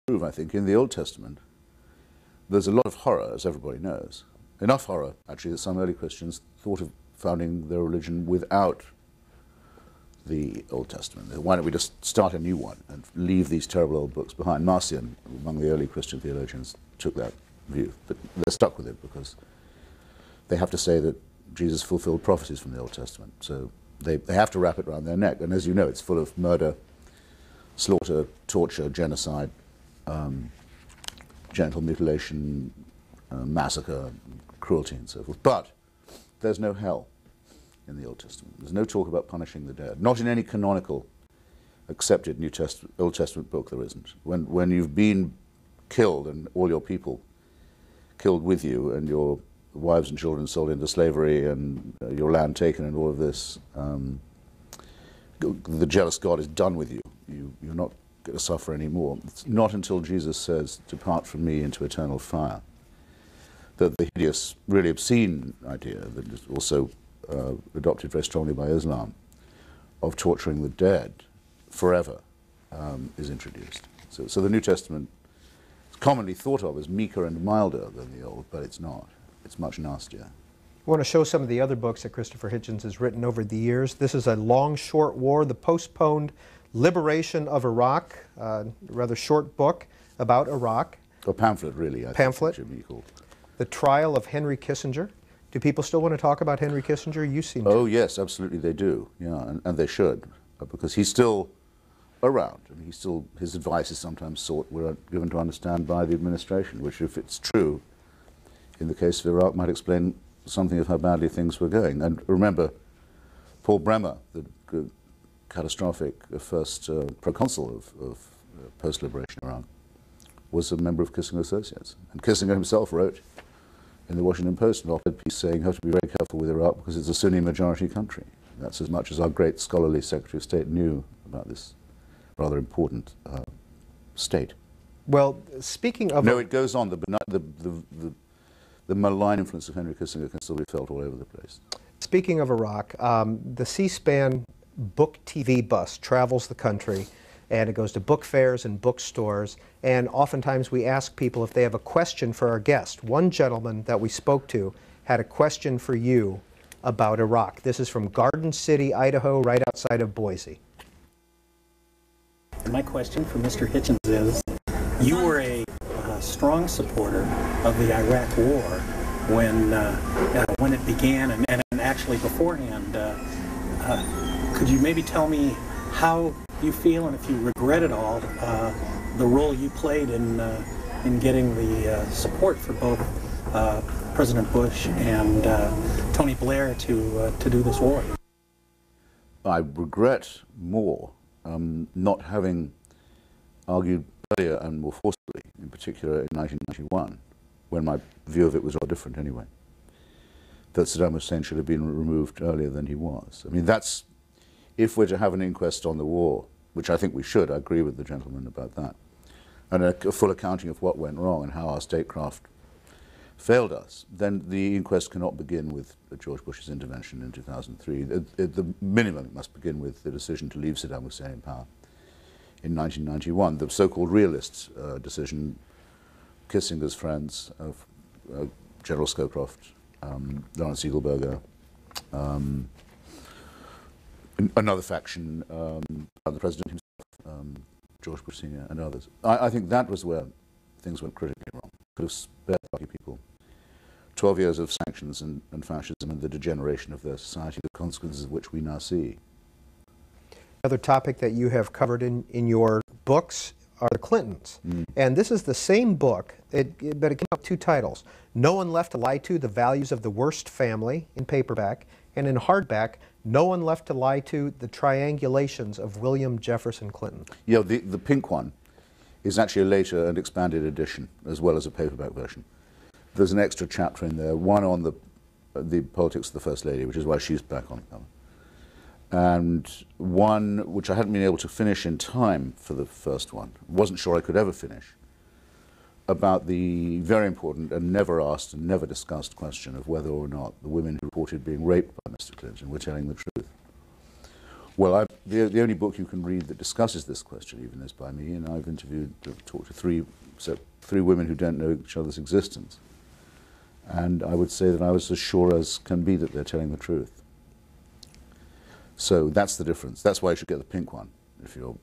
prove, I think, in the Old Testament, there's a lot of horror, as everybody knows. Enough horror, actually, that some early Christians thought of founding their religion without the Old Testament. Why don't we just start a new one and leave these terrible old books behind? Marcion, among the early Christian theologians, took that view, but they're stuck with it because they have to say that Jesus fulfilled prophecies from the Old Testament. So they have to wrap it around their neck. And as you know, it's full of murder, slaughter, torture, genocide, genital mutilation, massacre, cruelty, and so forth. But there's no hell in the Old Testament. There's no talk about punishing the dead. Not in any canonical, accepted Old Testament book there isn't. When you've been killed and all your people killed with you and your wives and children sold into slavery and your land taken and all of this, the jealous God is done with you. You're not going to suffer anymore. It's not until Jesus says, "Depart from me into eternal fire," that the hideous, really obscene idea that is also adopted very strongly by Islam of torturing the dead forever is introduced. So the New Testament is commonly thought of as meeker and milder than the Old, but it's not. It's much nastier. I want to show some of the other books that Christopher Hitchens has written over the years. This is A Long Short War, The Postponed Liberation of Iraq, a rather short book about Iraq. A pamphlet, really. Pamphlet. Jimmy called. The Trial of Henry Kissinger. Do people still want to talk about Henry Kissinger? You seem to. Oh, yes, absolutely they do. Yeah, and they should, because he's still around. I mean, his advice is sometimes sought, we're given to understand, by the administration, which, if it's true, in the case of Iraq, might explain something of how badly things were going. And remember, Paul Bremer, the catastrophic first proconsul of post-liberation Iraq, was a member of Kissinger Associates. And Kissinger himself wrote in the Washington Post an op-ed piece saying you have to be very careful with Iraq because it's a Sunni majority country. That's as much as our great scholarly Secretary of State knew about this rather important state. Well, speaking of... No, it goes on. The malign influence of Henry Kissinger can still be felt all over the place. Speaking of Iraq, the C-SPAN book TV bus travels the country, and it goes to book fairs and bookstores, and oftentimes we ask people if they have a question for our guest. One gentleman that we spoke to had a question for you about Iraq. This is from Garden City, Idaho, right outside of Boise. My question for Mr. Hitchens is, you were a strong supporter of the Iraq War when it began and actually beforehand. Could you maybe tell me how you feel, and if you regret at all, the role you played in getting the support for both President Bush and Tony Blair to do this war? I regret more not having argued earlier and more forcefully, in particular in 1991, when my view of it was rather different anyway, that Saddam Hussein should have been removed earlier than he was. I mean, that's, if we're to have an inquest on the war, which I think we should, I agree with the gentleman about that, and a full accounting of what went wrong and how our statecraft failed us, then the inquest cannot begin with George Bush's intervention in 2003. The minimum, it must begin with the decision to leave Saddam Hussein in power in 1991. The so-called realist decision, Kissinger's friends, General Scowcroft, Lawrence Eagleburger, another faction, the president himself, George Bush Sr. and others. I think that was where things went critically wrong. Could have spared Iraqi people 12 years of sanctions and fascism and the degeneration of their society, the consequences of which we now see. Another topic that you have covered in your books are the Clintons. And this is the same book, but it came out with two titles. No One Left to Lie To, The Values of the Worst Family, in paperback, and in hardback, No One Left to Lie To, The Triangulations of William Jefferson Clinton. Yeah, the pink one is actually a later and expanded edition, as well as a paperback version. There's an extra chapter in there, one on the politics of the First Lady, which is why she's back on the cover, and one which I hadn't been able to finish in time for the first one, wasn't sure I could ever finish, about the very important and never asked and never discussed question of whether or not the women who reported being raped by Mr. Clinton were telling the truth. Well, the only book you can read that discusses this question even is by me, and I've talked to three women who don't know each other's existence. And I would say that I was as sure as can be that they're telling the truth. So that's the difference. That's why you should get the pink one if you're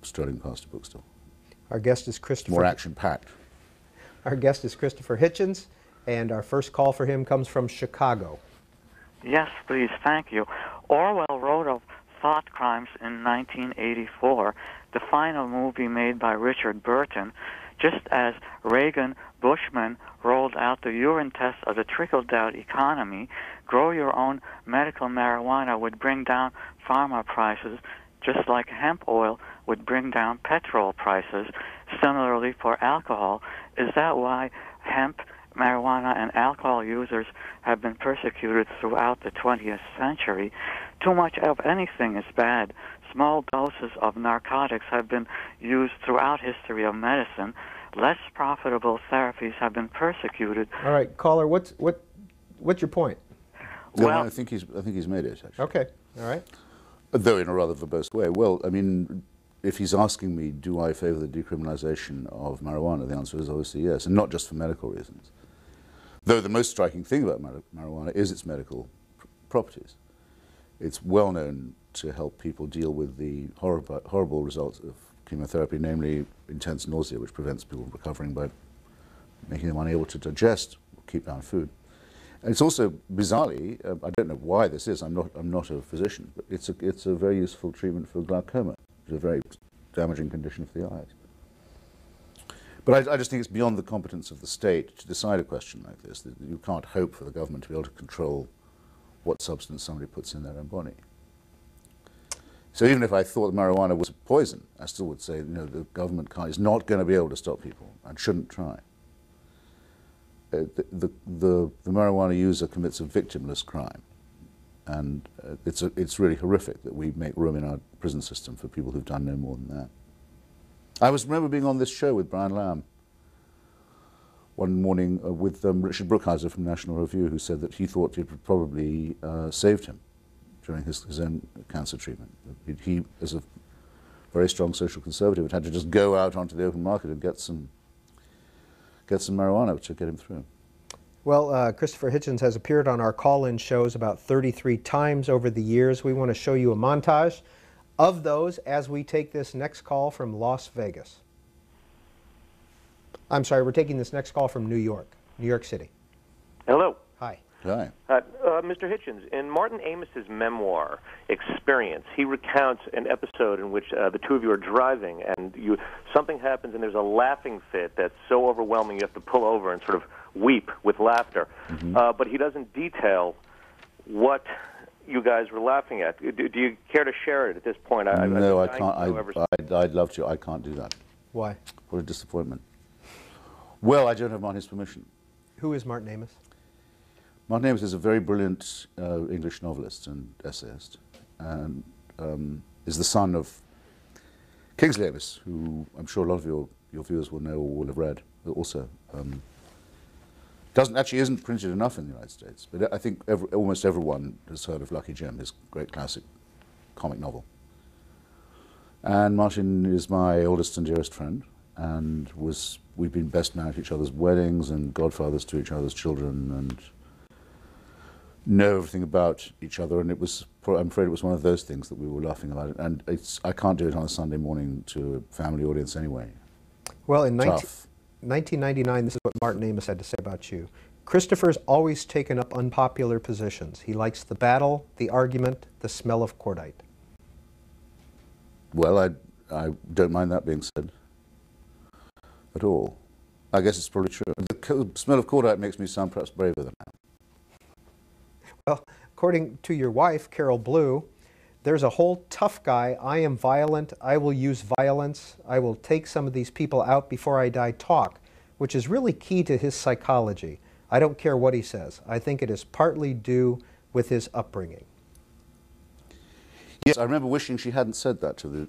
strolling past a bookstore. Our guest is Christopher. More action-packed. Our guest is Christopher Hitchens, and our first call for him comes from Chicago. Yes, please, thank you. Orwell wrote of thought crimes in 1984, the final movie made by Richard Burton, just as Reagan Bushman rolled out the urine test of the trickle-down economy. Grow your own medical marijuana would bring down pharma prices, just like hemp oil would bring down petrol prices. Similarly for alcohol, is that why hemp, marijuana, and alcohol users have been persecuted throughout the 20th century? Too much of anything is bad. Small doses of narcotics have been used throughout history of medicine. Less profitable therapies have been persecuted. All right, caller, what's your point? Well, I think he's made it, actually. Okay, all right. Though in a rather verbose way. Well, I mean, if he's asking me, do I favor the decriminalization of marijuana, the answer is obviously yes, and not just for medical reasons. Though the most striking thing about marijuana is its medical properties. It's well known to help people deal with the horrible results of chemotherapy, namely intense nausea, which prevents people from recovering by making them unable to digest or keep down food. And it's also, bizarrely, I don't know why this is, I'm not a physician, but it's a very useful treatment for glaucoma, which is a very damaging condition for the eyes. But I just think it's beyond the competence of the state to decide a question like this. That you can't hope for the government to be able to control what substance somebody puts in their own body. So even if I thought marijuana was a poison, I still would say, the government is not going to be able to stop people and shouldn't try. The marijuana user commits a victimless crime, and it's really horrific that we make room in our prison system for people who've done no more than that. I remember being on this show with Brian Lamb one morning with Richard Brookhiser from National Review, who said that he thought it would probably saved him during his own cancer treatment. He, as a very strong social conservative, had to just go out onto the open market and get some marijuana to get him through. Well, Christopher Hitchens has appeared on our call-in shows about 33 times over the years. We want to show you a montage of those as we take this next call from Las Vegas. I'm sorry, we're taking this next call from New York City. Hello. Hi. Hi. Mr. Hitchens, in Martin Amos's memoir, Experience, he recounts an episode in which the two of you are driving and something happens and there's a laughing fit that's so overwhelming you have to pull over and sort of weep with laughter. Mm-hmm. But he doesn't detail what you guys were laughing at. Do you care to share it at this point? No, I can't. I'd love to. I can't do that. Why? What a disappointment. Well, I don't have Martin's permission. Who is Martin Amos? Martin Amos is a very brilliant English novelist and essayist, and is the son of Kingsley Amis, who I'm sure a lot of your viewers will know or will have read. Also, isn't printed enough in the United States, but I think almost everyone has heard of Lucky Jim, his great classic comic novel. And Martin is my oldest and dearest friend, and we've been best man at each other's weddings and godfathers to each other's children, and know everything about each other. And I'm afraid it was one of those things that we were laughing about. And I can't do it on a Sunday morning to a family audience anyway. Well, in 1999, this is what Martin Amos had to say about you. Christopher's always taken up unpopular positions. He likes the battle, the argument, the smell of cordite. Well, I don't mind that being said at all. I guess it's probably true. The smell of cordite makes me sound perhaps braver than I am. Well, according to your wife, Carol Blue, there's a whole tough guy, I am violent, I will use violence, I will take some of these people out before I die talk, which is really key to his psychology. I don't care what he says. I think it is partly due with his upbringing. Yes, I remember wishing she hadn't said that to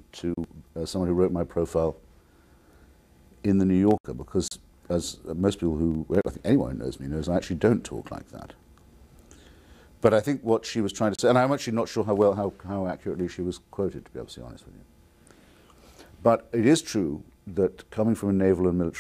someone who wrote my profile in the New Yorker, because as most people I think anyone who knows me knows, I actually don't talk like that. But I think what she was trying to say, and I'm actually not sure how accurately she was quoted, to be absolutely honest with you. But it is true that coming from a naval and military